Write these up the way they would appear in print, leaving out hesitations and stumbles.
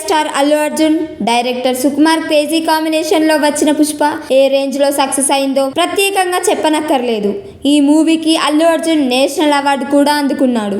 Star Allu Arjun, director Sukumar crazy combination లో వచ్చిన పుష్ప ఏ range లో సక్సెస్ అయిందో ప్రత్యేకంగా చెప్పనక్కర్లేదు. ఈ మూవీకి అల్లు అర్జున్ నేషనల్ అవార్డు కూడా అందుకున్నాడు.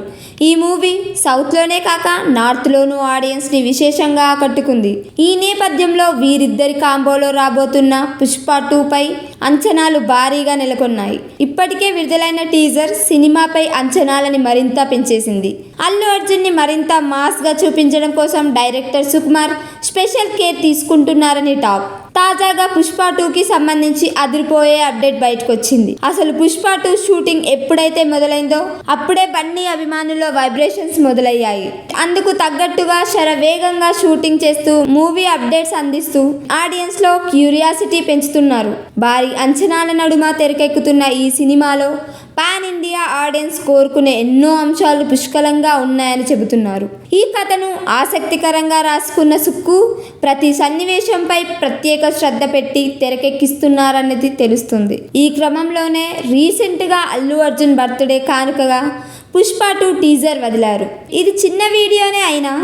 ఈ మూవీ సౌత్ లోనే కాక నార్త్ లోనూ ఆడియన్స్ ని విశేషంగా ఆకట్టుకుంది. ఈ నేపథ్యంలో వీరిద్దరి కాంబోలో రాబోతున్న పుష్ప 2 పై అంచనాలు భారీగా నెలకొన్నాయి. ఇప్పటికే విడుదలైన టీజర్ సినిమాపై అంచనాలని మరింత పెంచేసింది. అల్లు అర్జున్ ని మరింత మాస్ గా చూపించడం కోసం డైరెక్టర్ సుకుమార్ స్పెషల్ కేర్ తీసుకుంటున్నారని టాక్. తాజాగా పుష్ప 2కి సంబంధించి అదిరిపోయే అప్డేట్ బయటకొచ్చింది. అసలు పుష్ప 2 షూటింగ్ ఎప్పుడైతే మొదలైందో అప్పుడే బన్నీ అభిమానుల్లో వైబ్రేషన్స్ మొదలయ్యాయి. అందుకు తగ్గట్టుగా శరవేగంగా షూటింగ్ చేస్తూ మూవీ అప్డేట్స్ అందిస్తూ ఆడియన్స్ లో క్యూరియాసిటీ పెంచుతున్నారు. భారీ అంచనాల నడుమ తెరకెక్కుతున్న ఈ సినిమాలో పాన్ ఇండియా ఆడియన్స్ కోరుకునే ఎన్నో అంశాలు పుష్కలంగా ఉన్నాయని చెబుతున్నారు. ఈ కథను ఆసక్తికరంగా రాసుకున్న సుక్కు ప్రతి సన్నివేశంపై ప్రత్యేక శ్రద్ధ పెట్టి తెరకెక్కిస్తున్నారన్నది తెలుస్తుంది. ఈ క్రమంలోనే రీసెంట్గా అల్లు అర్జున్ బర్త్డే కానుకగా పుష్ప 2 టీజర్ వదిలారు. ఇది చిన్న వీడియోనే అయినా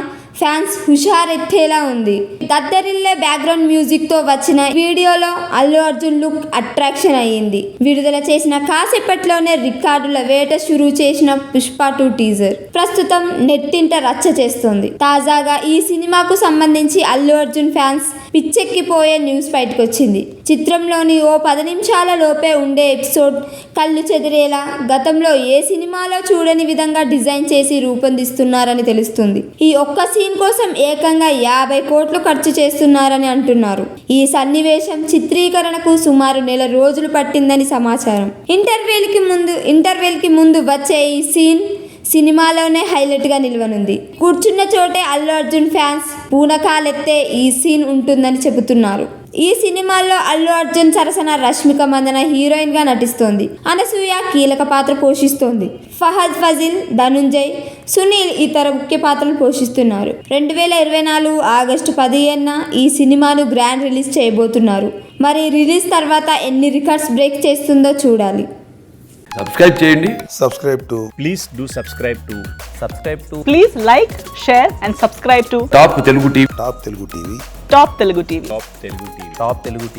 ఫ్యాన్స్ హుషారెత్తేలా ఉంది. దద్దరిల్లే బ్యాక్గ్రౌండ్ మ్యూజిక్ తో వచ్చిన వీడియోలో అల్లు అర్జున్ లుక్ అట్రాక్షన్ అయ్యింది. విడుదల చేసిన కాసేపట్లోనే రికార్డుల వేట షురూ చేసిన పుష్ప 2 టీజర్ ప్రస్తుతం నెట్టింట రచ్చ చేస్తోంది. తాజాగా ఈ సినిమాకు సంబంధించి అల్లు అర్జున్ ఫ్యాన్స్ పిచ్చెక్కిపోయే న్యూస్ బయటకొచ్చింది. చిత్రంలోని ఓ 10 నిమిషాల లోపే ఉండే ఎపిసోడ్ కళ్ళు చెదిరేలా గతంలో ఏ సినిమాలో చూడని విధంగా డిజైన్ చేసి రూపొందిస్తున్నారని తెలుస్తుంది. ఈ ఒక్క సీన్ కోసం ఏకంగా 50 కోట్లు ఖర్చు చేస్తున్నారని అంటున్నారు. ఈ సన్నివేశం చిత్రీకరణకు సుమారు నెల రోజులు పట్టిందని సమాచారం. ఇంటర్వెల్కి ముందు వచ్చే ఈ సీన్ సినిమాలోనే హైలైట్ గా నిలవనుంది. కూర్చున్న చోటే అల్లు అర్జున్ ఫ్యాన్స్ పూనకాలెత్తే ఈ సీన్ ఉంటుందని చెబుతున్నారు. ఈ సినిమాలో అల్లు అర్జున్ సరసన రష్మిక మందన హీరోయిన్ గా నటిస్తోంది. అనసూయ కీలక పాత్ర పోషిస్తోంది. ఫహద్ ఫజిల్, ధనుంజయ్, సునీల్ ఇతర ముఖ్య పాత్రలు పోషిస్తున్నారు. 2024 ఆగస్టు 15న ఈ సినిమాను గ్రాండ్ రిలీజ్ చేయబోతున్నారు. మరి రిలీజ్ తర్వాత ఎన్ని రికార్డ్స్ బ్రేక్ చేస్తుందో చూడాలి. సబ్స్క్రైబ్ చేయండి. Please do subscribe to. Please like, share and subscribe to top Telugu TV. Top Telugu TV. Top Telugu TV.